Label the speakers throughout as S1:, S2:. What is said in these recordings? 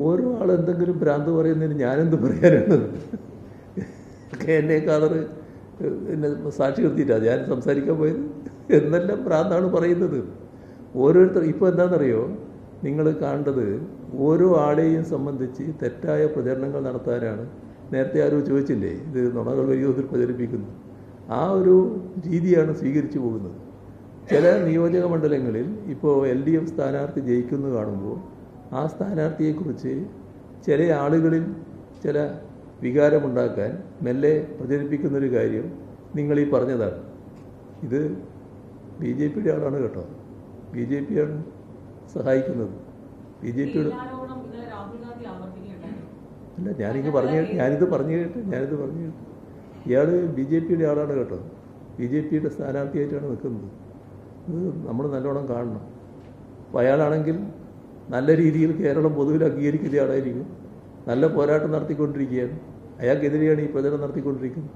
S1: ഓരോ ആളെന്തെങ്കിലും ഭ്രാന്ത് പറയുന്നതിന് ഞാനെന്ത് പറയാനാണ്? എന്നെ കളർ എന്നെ സാക്ഷി നിർത്തിയിട്ടാണ് ഞാൻ സംസാരിക്കാൻ പോയത്. എന്നെല്ലാം ഭ്രാന്താണ് പറയുന്നത്. ഓരോരുത്തർ ഇപ്പോൾ എന്താണെന്നറിയോ, നിങ്ങൾ കാണേണ്ടത് ഓരോ ആളെയും സംബന്ധിച്ച് തെറ്റായ പ്രചരണങ്ങൾ നടത്താനാണ്. നേരത്തെ ആരോ ചോദിച്ചില്ലേ, ഇത് നുണകൾ വലിയ തോതിൽ പ്രചരിപ്പിക്കുന്നു. ആ ഒരു രീതിയാണ് സ്വീകരിച്ചു പോകുന്നത്. ചില നിയോജക മണ്ഡലങ്ങളിൽ ഇപ്പോൾ LDF സ്ഥാനാർത്ഥി ജയിക്കുന്നു കാണുമ്പോൾ ആ സ്ഥാനാർത്ഥിയെക്കുറിച്ച് ചില ആളുകളിൽ ചില വികാരമുണ്ടാക്കാൻ മെല്ലെ പ്രചരിപ്പിക്കുന്നൊരു കാര്യം നിങ്ങളീ പറഞ്ഞതാണ്. ഇത് BJPയുടെ ആളാണ് കേട്ടോ. BJPയാണ് സഹായിക്കുന്നത്. BJPയുടെ അല്ല, ഞാനിത് പറഞ്ഞു കേട്ട് ഇയാൾ BJPയുടെ ആളാണ് കേട്ടോ. BJPയുടെ സ്ഥാനാർത്ഥിയായിട്ടാണ് നിൽക്കുന്നത്. ഇത് നമ്മൾ നല്ലോണം കാണണം. അപ്പോൾ അയാളാണെങ്കിൽ നല്ല രീതിയിൽ കേരളം പൊതുവിൽ അംഗീകരിക്കുന്ന ആളായിരിക്കും. നല്ല പോരാട്ടം നടത്തിക്കൊണ്ടിരിക്കുകയാണ്. അയാൾക്കെതിരെയാണ് ഈ പ്രചരണം നടത്തിക്കൊണ്ടിരിക്കുന്നത്.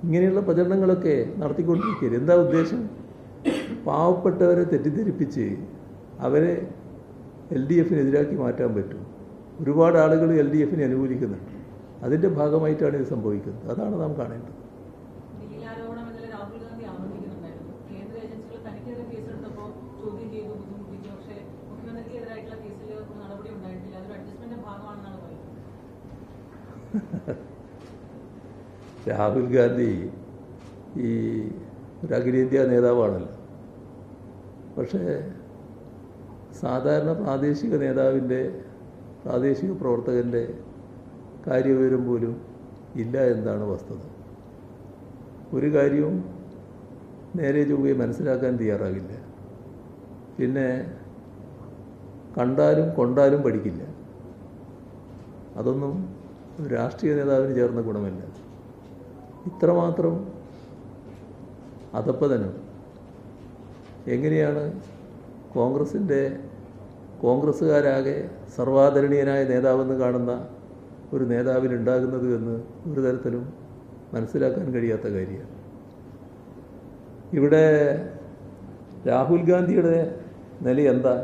S1: ഇങ്ങനെയുള്ള പ്രചരണങ്ങളൊക്കെ നടത്തിക്കൊണ്ടിരിക്കുകയാണ്. എന്താ ഉദ്ദേശം? പാവപ്പെട്ടവരെ തെറ്റിദ്ധരിപ്പിച്ച് അവരെ LDFനെതിരാക്കി മാറ്റാൻ പറ്റും. ഒരുപാട് ആളുകൾ LDFനെ അനുകൂലിക്കുന്നുണ്ട്. അതിൻ്റെ ഭാഗമായിട്ടാണ് ഇത് സംഭവിക്കുന്നത്. അതാണ് നാം കാണേണ്ടത്. രാഹുൽ ഗാന്ധി ഈ ഒരു അഖിലേന്ത്യാ നേതാവാണല്ലോ. പക്ഷേ സാധാരണ പ്രാദേശിക നേതാവിൻ്റെ, പ്രാദേശിക പ്രവർത്തകൻ്റെ കാര്യവിവരം പോലും ഇല്ല എന്നതാണ് വസ്തുത. ഒരു കാര്യവും നേരെ ചൊവ്വേ മനസ്സിലാക്കാൻ തയ്യാറാകില്ല. പിന്നെ കണ്ടാലും കൊണ്ടാലും പഠിക്കില്ല. അതൊന്നും ഒരു രാഷ്ട്രീയ നേതാവിന് ചേർന്ന ഗുണമല്ല. ഇത്രമാത്രം അധപ്പതനം എങ്ങനെയാണ് കോൺഗ്രസ്സുകാരാകെ സർവാദരണീയനായ നേതാവെന്ന് കാണുന്ന ഒരു നേതാവിനുണ്ടാകുന്നത് എന്ന് ഒരു തരത്തിലും മനസ്സിലാക്കാൻ കഴിയാത്ത കാര്യമാണ്. ഇവിടെ രാഹുൽ ഗാന്ധിയുടെ നില എന്താ?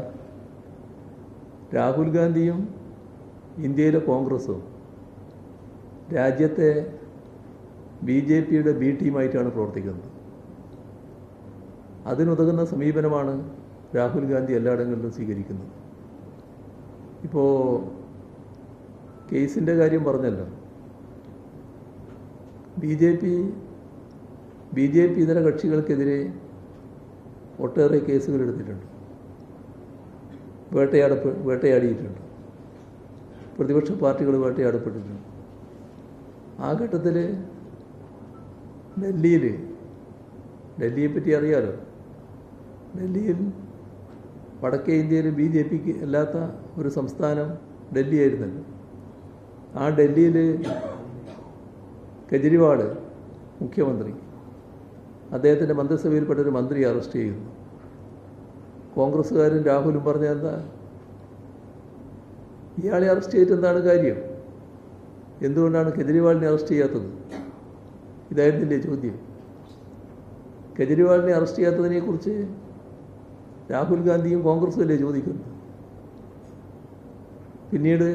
S1: രാഹുൽ ഗാന്ധിയും ഇന്ത്യയിലെ കോൺഗ്രസും രാജ്യത്തെ BJPയുടെ B ടീമായിട്ടാണ് പ്രവർത്തിക്കുന്നത്. അതിനുതകുന്ന സമീപനമാണ് രാഹുൽ ഗാന്ധി എല്ലായിടങ്ങളിലും സ്വീകരിക്കുന്നത്. ഇപ്പോൾ കേസിൻ്റെ കാര്യം പറഞ്ഞല്ലോ. BJP ഇതര കക്ഷികൾക്കെതിരെ ഒട്ടേറെ കേസുകൾ എടുത്തിട്ടുണ്ട്, വേട്ടയാടിയിട്ടുണ്ട്. പ്രതിപക്ഷ പാർട്ടികൾ വേട്ടയാടപ്പെട്ടിട്ടുണ്ട്. ആ ഘട്ടത്തിൽ ഡൽഹിയെപ്പറ്റി അറിയാലോ. ഡൽഹിയിൽ വടക്കേ ഇന്ത്യയിൽ BJPക്ക് അല്ലാത്ത ഒരു സംസ്ഥാനം ഡൽഹി ആയിരുന്നല്ലോ. ആ ഡൽഹിയിൽ കെജ്രിവാൾ മുഖ്യമന്ത്രി, അദ്ദേഹത്തിൻ്റെ മന്ത്രിസഭയിൽപ്പെട്ടൊരു മന്ത്രിയെ അറസ്റ്റ് ചെയ്യുന്നു. കോൺഗ്രസ്സുകാരും രാഹുലും പറഞ്ഞ എന്താ, ഇയാളെ അറസ്റ്റ് ചെയ്തിട്ട് എന്താണ് കാര്യം? എന്തുകൊണ്ടാണ് കെജ്രിവാളിനെ അറസ്റ്റ് ചെയ്യാത്തത്? ഇതായിരുന്നില്ലേ ചോദ്യം. കെജ്രിവാളിനെ അറസ്റ്റ് ചെയ്യാത്തതിനെക്കുറിച്ച് രാഹുൽ ഗാന്ധിയും കോൺഗ്രസും അല്ലേ ചോദിക്കുന്നത്. പിന്നീട്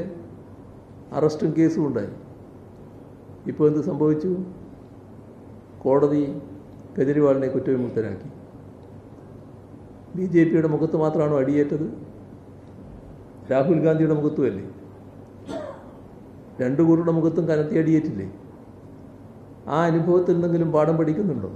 S1: അറസ്റ്റും കേസും ഉണ്ടായി. ഇപ്പോൾ എന്ത് സംഭവിച്ചു? കോടതി കെജ്രിവാളിനെ കുറ്റവിമുക്തനാക്കി. BJPയുടെ മുഖത്ത് മാത്രമാണോ അടിയേറ്റത്? രാഹുൽ ഗാന്ധിയുടെ മുഖത്തുമല്ലേ? രണ്ടു കൂറുടെ മുഖത്തും കനത്തി അടിയേറ്റില്ലേ? ആ അനുഭവത്തിൽ നിന്നെങ്കിലും പാഠം പഠിക്കുന്നുണ്ടോ?